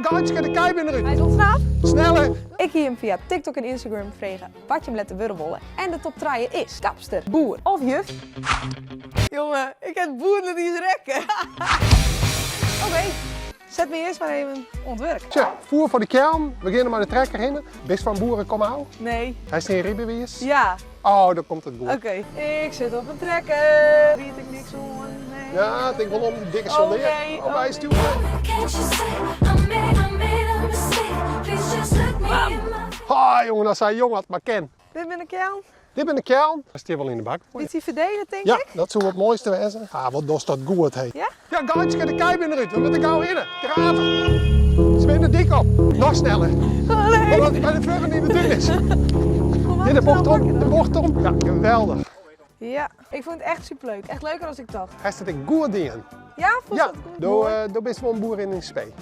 Ja, gaatje, de kei binnen Hij eruit. is ontsnapt. Sneller. Ik hier hem via TikTok en Instagram vregen wat je hem let te wurrewollen. En de top 3 is kapster, boer of juf. Jongen, ik heb boer net iets rekken. Oké, zet me eerst maar even ontwerp. Tja, voer voor de kern. We beginnen met de trekker in. Best van boeren kom hou. Nee. Hij is niet ribbenwees. Ja. Oh, dan komt het goed. Oké. Ik zit op een trekker. Weet ik niks om. Nee. Ja, ik denk wel om die dikke Oh, soldeer. nee, Oh, hij is toe. Can't you say I made a mistake? Please just look me in my Ha, jongen, als hij jong had, maar ken. Dit ben ik kern. Dit ben de kern. Dat is hier wel in de bak. Dit is hij verdelen, denk Ja, ik. dat zou het mooiste wezen. Ah, wat doet dat goed heet. Ja? Ja, gaatje, de kei binnen eruit. We moeten gauw in. Graven. Ze zijn er dik op. Nog sneller. Oh, nee. Omdat het bij de vluggen niet de is. Kom Dit de bocht nou, om. De bocht om. Ja, geweldig. Ja, ik vond het echt superleuk. Echt leuker dan ik dacht. Hij staat een goed in. Ja, vond je Ja, dat goed? Mooi. doe best wel een boer in spee.